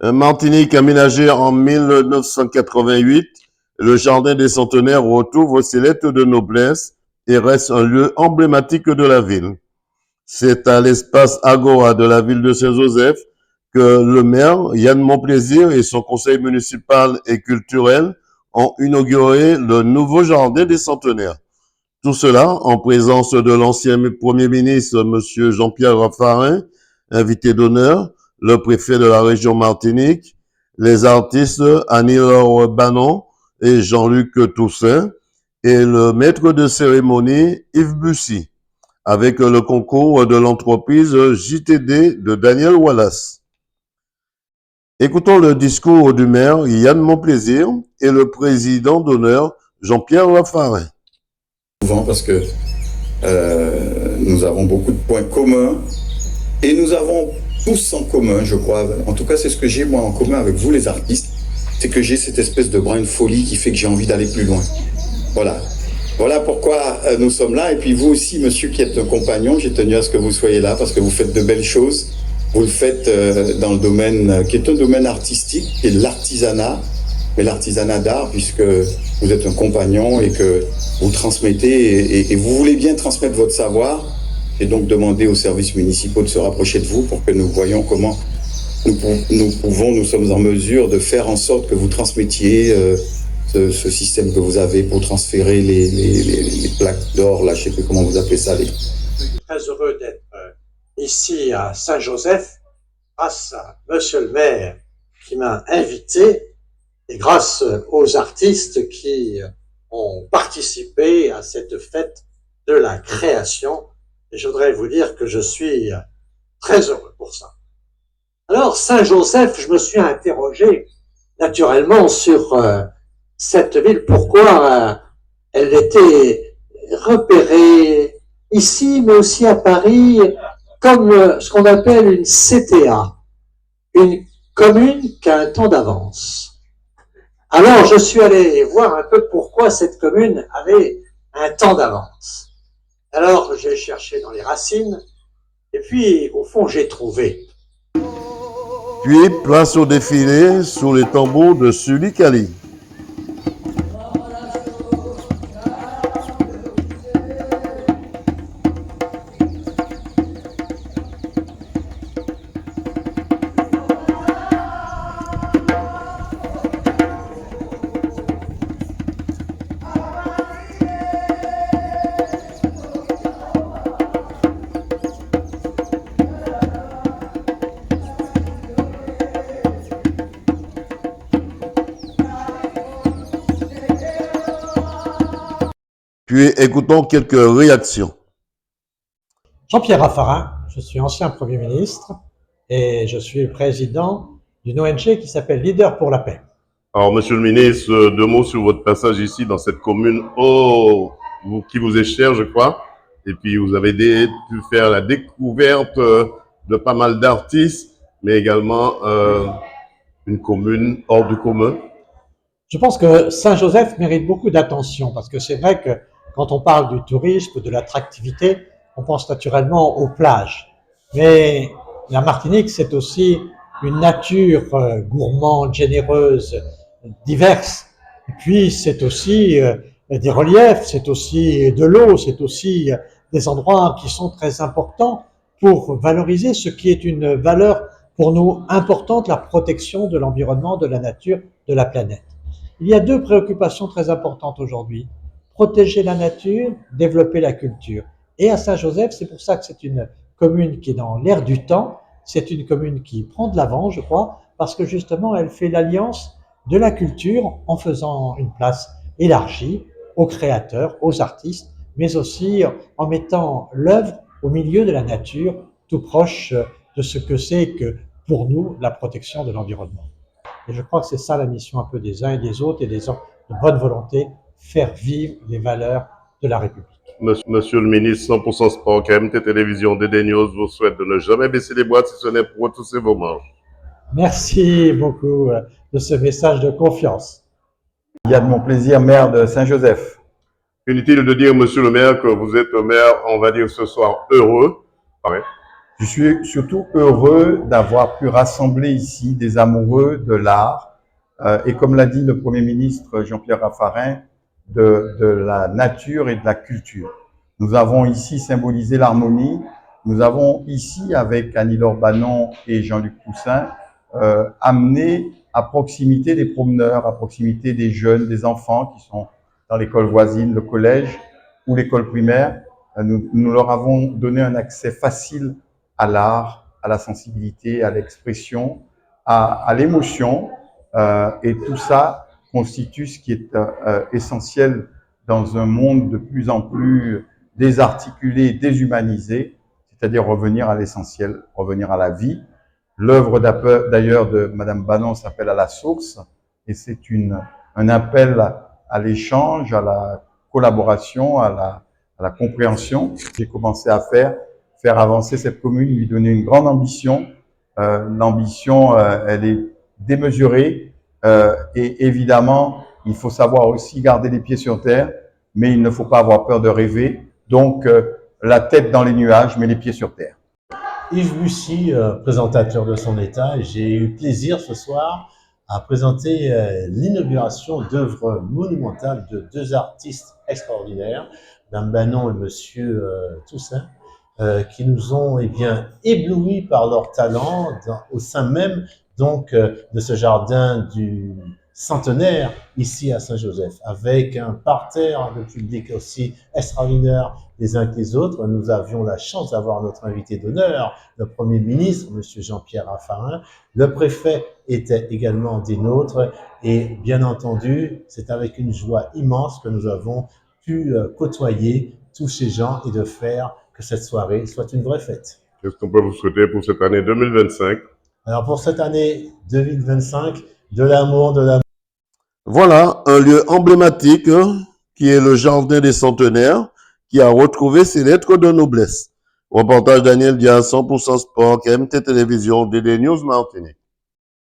Martinique aménagé en 1988, le Jardin des Centenaires retrouve ses lettres de noblesse et reste un lieu emblématique de la ville. C'est à l'espace Agora de la ville de Saint-Joseph que le maire Yann Monplaisir et son conseil municipal et culturel ont inauguré le nouveau Jardin des Centenaires. Tout cela en présence de l'ancien Premier ministre, M. Jean-Pierre Raffarin, invité d'honneur, le préfet de la région Martinique, les artistes Annie-Laure Banon et Jean-Luc Toussaint, et le maître de cérémonie Yves Bussy, avec le concours de l'entreprise JTD de Daniel Wallace. Écoutons le discours du maire Yann Monplaisir et le président d'honneur Jean-Pierre Raffarin. Parce que nous avons beaucoup de points communs et nous avons tous en commun, je crois. En tout cas, c'est ce que j'ai moi en commun avec vous les artistes, c'est que j'ai cette espèce de brin de folie qui fait que j'ai envie d'aller plus loin. Voilà pourquoi nous sommes là. Et puis vous aussi, monsieur qui êtes un compagnon, j'ai tenu à ce que vous soyez là parce que vous faites de belles choses. Vous le faites dans le domaine qui est un domaine artistique, qui est l'artisanat, mais l'artisanat d'art, puisque vous êtes un compagnon et que vous transmettez et vous voulez bien transmettre votre savoir. Et donc demander aux services municipaux de se rapprocher de vous pour que nous voyions comment nous sommes en mesure de faire en sorte que vous transmettiez ce système que vous avez pour transférer les plaques d'or, là, je sais plus comment vous appelez ça. Je suis très heureux d'être ici à Saint-Joseph grâce à monsieur le maire qui m'a invité et grâce aux artistes qui ont participé à cette fête de la création. Et je voudrais vous dire que je suis très heureux pour ça. Alors, Saint-Joseph, je me suis interrogé naturellement sur cette ville, pourquoi elle était repérée ici, mais aussi à Paris, comme ce qu'on appelle une CTA, une commune qui a un temps d'avance. Alors, je suis allé voir un peu pourquoi cette commune avait un temps d'avance. Alors, j'ai cherché dans les racines, et puis, au fond, j'ai trouvé. Puis, place au défilé sous les tambours de Sully Kali. Puis écoutons quelques réactions. Jean-Pierre Raffarin, je suis ancien Premier ministre et je suis président d'une ONG qui s'appelle Leader pour la paix. Alors, monsieur le ministre, deux mots sur votre passage ici dans cette commune qui vous est chère, je crois. Et puis, vous avez pu faire la découverte de pas mal d'artistes, mais également une commune hors du commun. Je pense que Saint-Joseph mérite beaucoup d'attention parce que c'est vrai que quand on parle du tourisme, de l'attractivité, on pense naturellement aux plages. Mais la Martinique, c'est aussi une nature gourmande, généreuse, diverse. Et puis, c'est aussi des reliefs, c'est aussi de l'eau, c'est aussi des endroits qui sont très importants pour valoriser ce qui est une valeur pour nous importante, la protection de l'environnement, de la nature, de la planète. Il y a deux préoccupations très importantes aujourd'hui. Protéger la nature, développer la culture. Et à Saint-Joseph, c'est pour ça que c'est une commune qui est dans l'air du temps. C'est une commune qui prend de l'avant, je crois, parce que justement, elle fait l'alliance de la culture en faisant une place élargie aux créateurs, aux artistes, mais aussi en mettant l'œuvre au milieu de la nature, tout proche de ce que c'est que, pour nous, la protection de l'environnement. Et je crois que c'est ça la mission un peu des uns et des autres et des gens de bonne volonté, faire vivre les valeurs de la République. Monsieur le ministre, 100% Sport, KMT Télévision, Dédaigneuse vous souhaite de ne jamais baisser les boîtes si ce n'est pour retrousser vos manches. Merci beaucoup de ce message de confiance. Yann Monplaisir, maire de Saint-Joseph. Inutile de dire, monsieur le maire, que vous êtes un maire, on va dire ce soir, heureux. Je suis surtout heureux d'avoir pu rassembler ici des amoureux de l'art et comme l'a dit le Premier ministre Jean-Pierre Raffarin, de la nature et de la culture. Nous avons ici symbolisé l'harmonie. Nous avons ici, avec Annie-Laure Banon et Jean-Luc Toussaint, amené à proximité des promeneurs, à proximité des jeunes, des enfants qui sont dans l'école voisine, le collège ou l'école primaire. Nous leur avons donné un accès facile à l'art, à la sensibilité, à l'expression, à l'émotion. Et tout ça constitue ce qui est essentiel dans un monde de plus en plus désarticulé, déshumanisé, c'est-à-dire revenir à l'essentiel, revenir à la vie. L'œuvre d'ailleurs de Madame Banon s'appelle « À la source » et c'est un appel à l'échange, à la collaboration, à la compréhension. J'ai commencé à faire avancer cette commune, lui donner une grande ambition. L'ambition, elle est démesurée et évidemment, il faut savoir aussi garder les pieds sur terre, mais il ne faut pas avoir peur de rêver. Donc, la tête dans les nuages, mais les pieds sur terre. Yves Bussy, présentateur de Son État, j'ai eu plaisir ce soir à présenter l'inauguration d'œuvres monumentales de deux artistes extraordinaires, Mme Banon et Monsieur Toussaint, qui nous ont éblouis par leur talent au sein même donc de ce jardin du centenaire ici à Saint-Joseph, avec un parterre de public aussi extraordinaire les uns que les autres. Nous avions la chance d'avoir notre invité d'honneur, le Premier ministre, M. Jean-Pierre Raffarin. Le préfet était également des nôtres et bien entendu, c'est avec une joie immense que nous avons pu côtoyer tous ces gens et de faire que cette soirée soit une vraie fête. Qu'est-ce qu'on peut vous souhaiter pour cette année 2025? Alors pour cette année 2025, de l'amour, de la... Voilà un lieu emblématique qui est le Jardin des Centenaires qui a retrouvé ses lettres de noblesse. Reportage Daniel Dia, 100% Sport, KMT Télévision, DD News Martinique.